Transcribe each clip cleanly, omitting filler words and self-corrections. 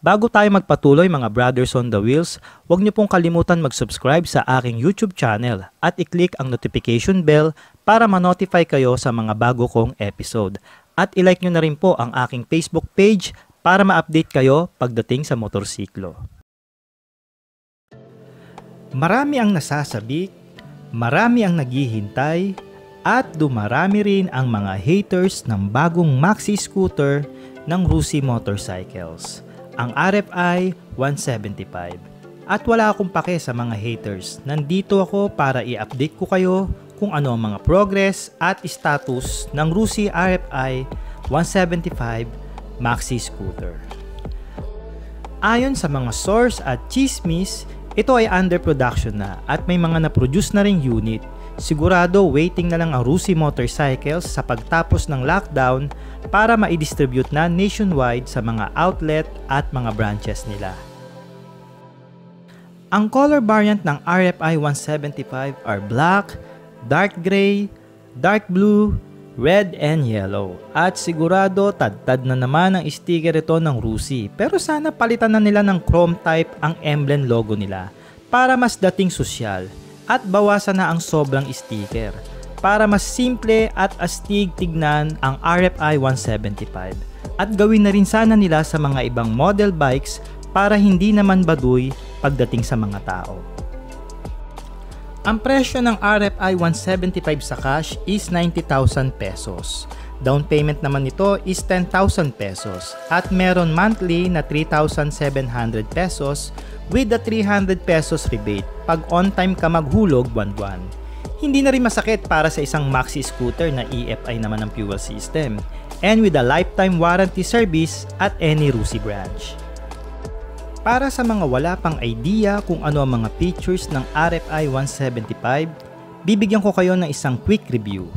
Bago tayo magpatuloy mga Brothers on the Wheels, huwag niyo pong kalimutan mag-subscribe sa aking YouTube channel at i-click ang notification bell para ma-notify kayo sa mga bago kong episode. At i-like niyo na rin po ang aking Facebook page para ma-update kayo pagdating sa motorsiklo. Marami ang nasasabik, marami ang naghihintay, at dumarami rin ang mga haters ng bagong maxi scooter ng Rusi Motorcycles, ang RFI 175. At wala akong pake sa mga haters. Nandito ako para i-update ko kayo kung ano ang mga progress at status ng Rusi RFI 175 maxi scooter. Ayon sa mga source at chismis, ito ay under production na at may mga na-produce na ring unit. Sigurado waiting na lang ang Rusi Motorcycles sa pagtapos ng lockdown para ma-distribute na nationwide sa mga outlet at mga branches nila. Ang color variant ng RFI 175 are black, dark gray, dark blue, red and yellow. At sigurado tad-tad na naman ang sticker ito ng Rusi. Pero sana palitan na nila ng chrome type ang emblem logo nila para mas dating sosyal at bawasan na ang sobrang sticker para mas simple at astig tignan ang RFI 175. At gawin na rin sana nila sa mga ibang model bikes para hindi naman baduy pagdating sa mga tao. Ang presyo ng RFI 175 sa cash is 90,000 pesos. Down payment naman nito is 10,000 pesos at meron monthly na 3,700 pesos with the 300 pesos rebate pag on time ka maghulog buwan-buwan. Hindi na rin masakit para sa isang maxi scooter na EFI naman ang fuel system and with a lifetime warranty service at any Rusi branch. Para sa mga wala pang idea kung ano ang mga features ng RFI 175, bibigyan ko kayo ng isang quick review.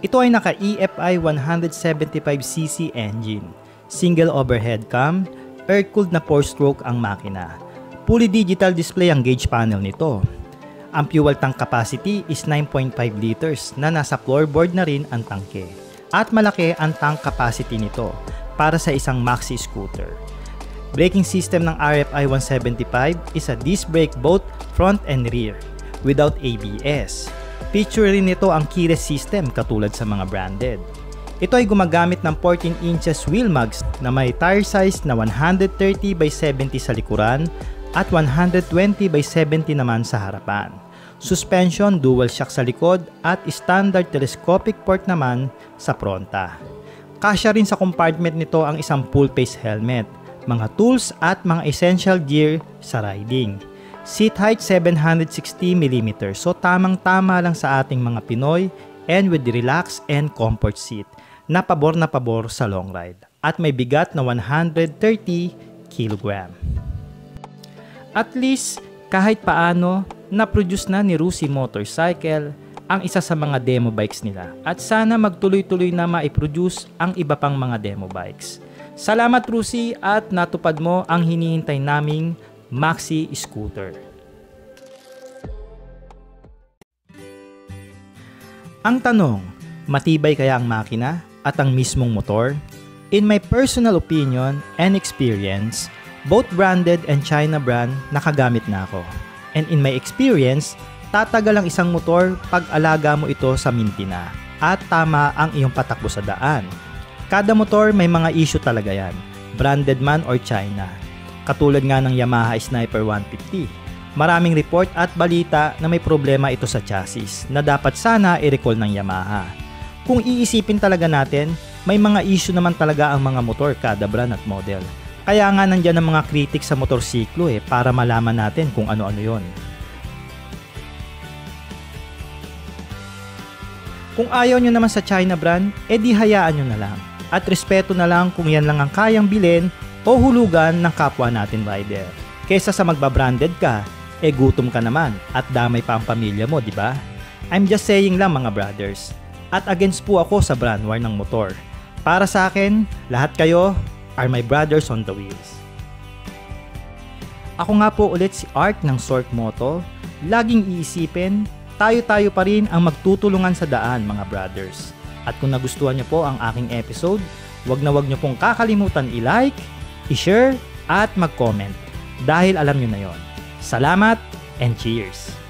Ito ay naka EFI 175cc engine, single overhead cam, air-cooled na 4-stroke ang makina. Fully digital display ang gauge panel nito. Ang fuel tank capacity is 9.5 liters na nasa floorboard na rin ang tangke. At malaki ang tank capacity nito para sa isang maxi scooter. Braking system ng RFI 175 is a disc brake both front and rear without ABS. Feature rin nito ang keyless system katulad sa mga branded. Ito ay gumagamit ng 14 inches wheel mugs na may tire size na 130 by 70 sa likuran at 120 by 70 naman sa harapan. Suspension dual shock sa likod at standard telescopic port naman sa fronta. Kasya rin sa compartment nito ang isang full face helmet, mga tools at mga essential gear sa riding. Seat height 760mm, so tamang-tama lang sa ating mga Pinoy and with the relax and comfort seat na pabor sa long ride at may bigat na 130 kg. At least kahit paano na-produce na ni Rusi Motorcycle ang isa sa mga demo bikes nila at sana magtuloy-tuloy na maiproduce ang iba pang mga demo bikes. Salamat Rusi at natupad mo ang hinihintay naming maxi scooter. Ang tanong, matibay kaya ang makina at ang mismong motor? In my personal opinion and experience, both branded and China brand nakagamit na ako. And in my experience, tatagal ang isang motor pag alaga mo ito sa mintina at tama ang iyong patakbo sa daan. Kada motor may mga issue talaga yan, branded man or China. Katulad nga ng Yamaha Sniper 150. Maraming report at balita na may problema ito sa chassis na dapat sana i-recall ng Yamaha. Kung iisipin talaga natin, may mga issue naman talaga ang mga motor kada brand at model. Kaya nga nandyan ang mga critics sa motorsiklo para malaman natin kung ano-ano yon. Kung ayaw nyo naman sa China brand, edi hayaan nyo na lang. At respeto na lang kung yan lang ang kayang bilhin o hulugan ng kapwa natin rider. Kesa sa magbabranded ka, gutom ka naman at damay pa ang pamilya mo, di ba? I'm just saying lang mga brothers. At against po ako sa brand war ng motor. Para sa akin, lahat kayo are my brothers on the wheels. Ako nga po ulit si Art ng Sork Moto. Laging iisipin, tayo-tayo pa rin ang magtutulungan sa daan mga brothers. At kung nagustuhan niyo po ang aking episode, wag na wag niyo pong kakalimutan i-like, i-share, at mag-comment dahil alam nyo na yon. Salamat and cheers!